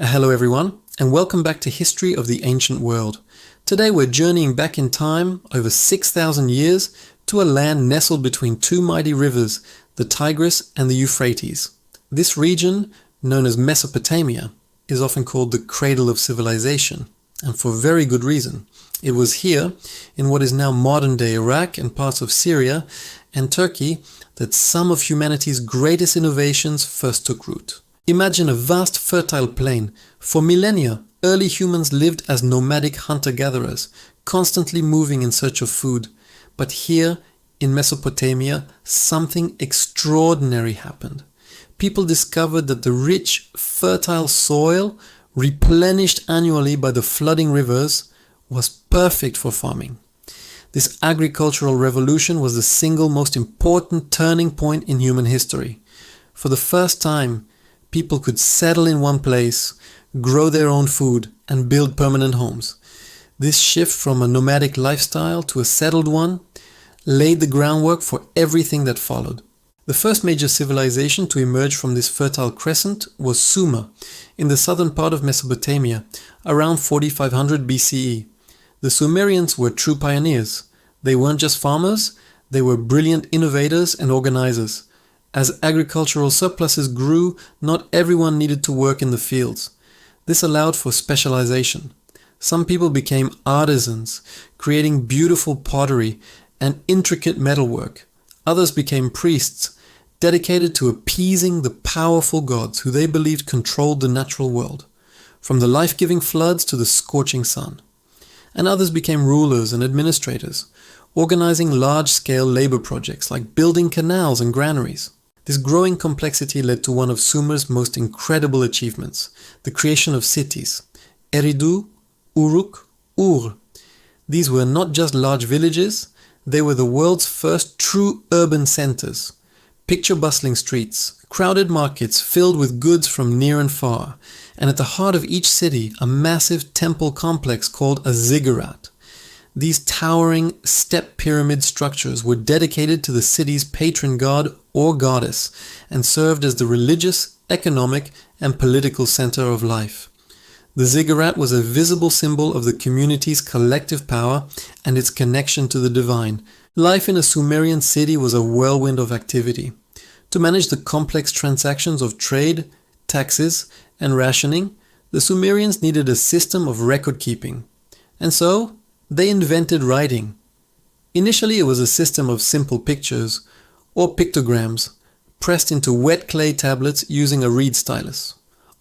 Hello everyone, and welcome back to History of the Ancient World. Today we're journeying back in time over 6,000 years to a land nestled between two mighty rivers, the Tigris and the Euphrates. This region, known as Mesopotamia, is often called the cradle of civilization, and for very good reason. It was here, in what is now modern-day Iraq and parts of Syria and Turkey, that some of humanity's greatest innovations first took root. Imagine a vast fertile plain. For millennia, early humans lived as nomadic hunter-gatherers, constantly moving in search of food. But here, in Mesopotamia, something extraordinary happened. People discovered that the rich, fertile soil, replenished annually by the flooding rivers, was perfect for farming. This agricultural revolution was the single most important turning point in human history. For the first time, people could settle in one place, grow their own food, and build permanent homes. This shift from a nomadic lifestyle to a settled one laid the groundwork for everything that followed. The first major civilization to emerge from this fertile crescent was Sumer, in the southern part of Mesopotamia, around 4500 BCE. The Sumerians were true pioneers. They weren't just farmers, they were brilliant innovators and organizers. As agricultural surpluses grew, not everyone needed to work in the fields. This allowed for specialization. Some people became artisans, creating beautiful pottery and intricate metalwork. Others became priests, dedicated to appeasing the powerful gods who they believed controlled the natural world, from the life-giving floods to the scorching sun. And others became rulers and administrators, organizing large-scale labor projects like building canals and granaries. This growing complexity led to one of Sumer's most incredible achievements, the creation of cities, Eridu, Uruk, Ur. These were not just large villages, they were the world's first true urban centers. Picture bustling streets, crowded markets filled with goods from near and far, and at the heart of each city a massive temple complex called a ziggurat. These towering step pyramid structures were dedicated to the city's patron god or goddess and served as the religious, economic, and political center of life. The ziggurat was a visible symbol of the community's collective power and its connection to the divine. Life in a Sumerian city was a whirlwind of activity. To manage the complex transactions of trade, taxes, and rationing, the Sumerians needed a system of record-keeping. And so, they invented writing. Initially, it was a system of simple pictures, or pictograms, pressed into wet clay tablets using a reed stylus.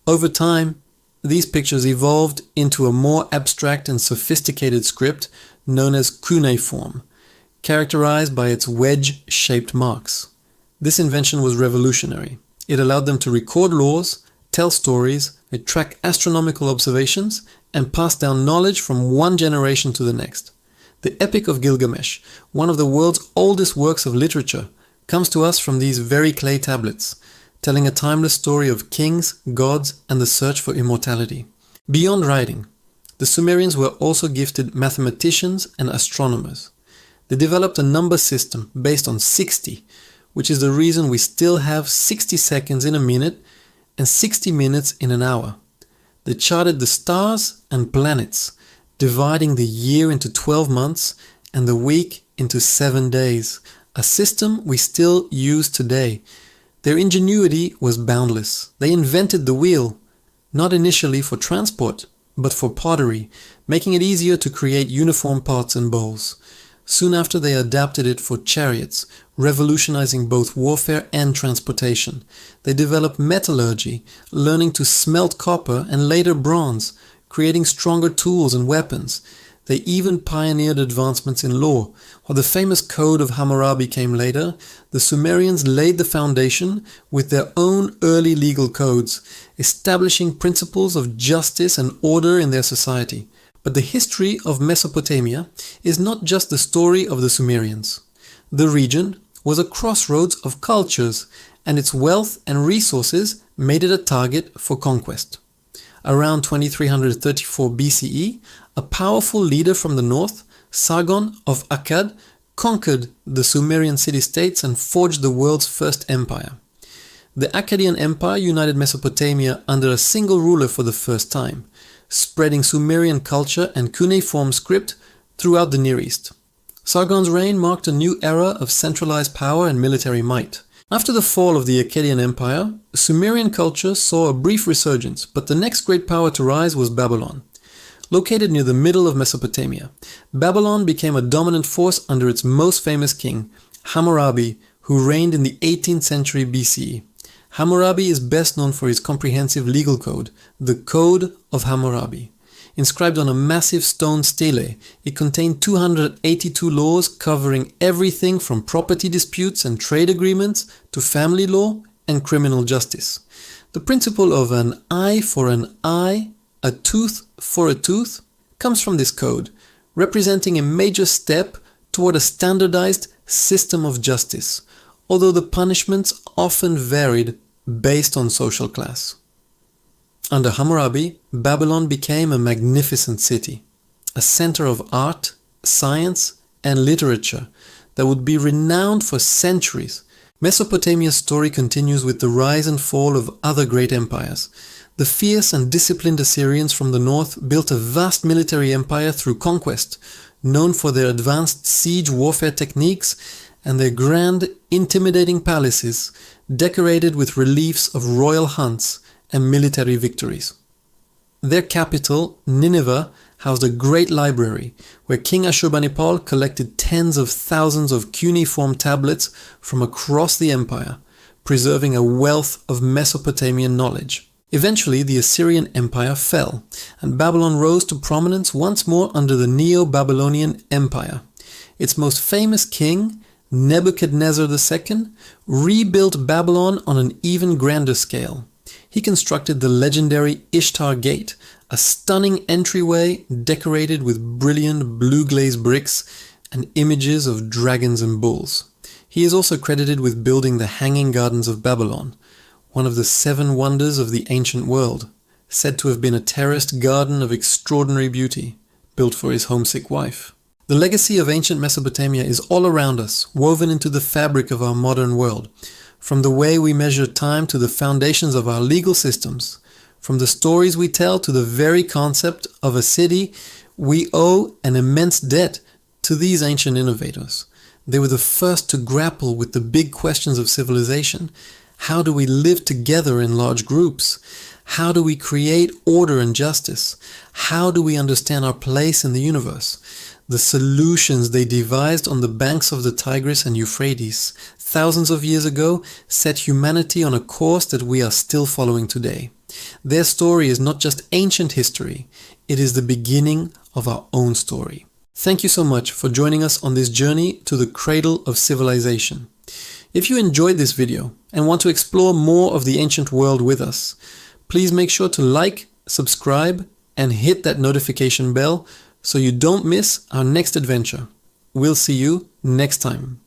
Over time, these pictures evolved into a more abstract and sophisticated script known as cuneiform, characterized by its wedge-shaped marks. This invention was revolutionary. It allowed them to record laws, tell stories, track astronomical observations, and pass down knowledge from one generation to the next. The Epic of Gilgamesh, one of the world's oldest works of literature, comes to us from these very clay tablets, telling a timeless story of kings, gods, and the search for immortality. Beyond writing, the Sumerians were also gifted mathematicians and astronomers. They developed a number system based on 60, which is the reason we still have 60 seconds in a minute and 60 minutes in an hour. They charted the stars and planets, dividing the year into 12 months and the week into 7 days, a system we still use today. Their ingenuity was boundless. They invented the wheel, not initially for transport, but for pottery, making it easier to create uniform pots and bowls. Soon after, they adapted it for chariots, revolutionizing both warfare and transportation. They developed metallurgy, learning to smelt copper and later bronze, creating stronger tools and weapons. They even pioneered advancements in law. While the famous Code of Hammurabi came later, the Sumerians laid the foundation with their own early legal codes, establishing principles of justice and order in their society. But the history of Mesopotamia is not just the story of the Sumerians. The region was a crossroads of cultures, and its wealth and resources made it a target for conquest. Around 2334 BCE, a powerful leader from the north, Sargon of Akkad, conquered the Sumerian city-states and forged the world's first empire. The Akkadian Empire united Mesopotamia under a single ruler for the first time, spreading Sumerian culture and cuneiform script throughout the Near East. Sargon's reign marked a new era of centralized power and military might. After the fall of the Akkadian Empire, Sumerian culture saw a brief resurgence, but the next great power to rise was Babylon. Located near the middle of Mesopotamia, Babylon became a dominant force under its most famous king, Hammurabi, who reigned in the 18th century BCE. Hammurabi is best known for his comprehensive legal code, the Code of Hammurabi. Inscribed on a massive stone stele, it contained 282 laws covering everything from property disputes and trade agreements to family law and criminal justice. The principle of an eye for an eye, a tooth for a tooth, comes from this code, representing a major step toward a standardized system of justice, although the punishments often varied based on social class. Under Hammurabi, Babylon became a magnificent city, a center of art, science, and literature that would be renowned for centuries. Mesopotamia's story continues with the rise and fall of other great empires. The fierce and disciplined Assyrians from the north built a vast military empire through conquest, known for their advanced siege warfare techniques and their grand, intimidating palaces, decorated with reliefs of royal hunts and military victories. Their capital, Nineveh, housed a great library where King Ashurbanipal collected tens of thousands of cuneiform tablets from across the empire, preserving a wealth of Mesopotamian knowledge. Eventually, the Assyrian Empire fell, and Babylon rose to prominence once more under the Neo-Babylonian Empire. Its most famous king, Nebuchadnezzar II, rebuilt Babylon on an even grander scale. He constructed the legendary Ishtar Gate, a stunning entryway decorated with brilliant blue-glazed bricks and images of dragons and bulls. He is also credited with building the Hanging Gardens of Babylon, one of the 7 wonders of the ancient world, said to have been a terraced garden of extraordinary beauty, built for his homesick wife. The legacy of ancient Mesopotamia is all around us, woven into the fabric of our modern world. From the way we measure time to the foundations of our legal systems, from the stories we tell to the very concept of a city, we owe an immense debt to these ancient innovators. They were the first to grapple with the big questions of civilization. How do we live together in large groups? How do we create order and justice? How do we understand our place in the universe? The solutions they devised on the banks of the Tigris and Euphrates thousands of years ago set humanity on a course that we are still following today. Their story is not just ancient history, it is the beginning of our own story. Thank you so much for joining us on this journey to the cradle of civilization. If you enjoyed this video and want to explore more of the ancient world with us, please make sure to like, subscribe, and hit that notification bell so you don't miss our next adventure. We'll see you next time.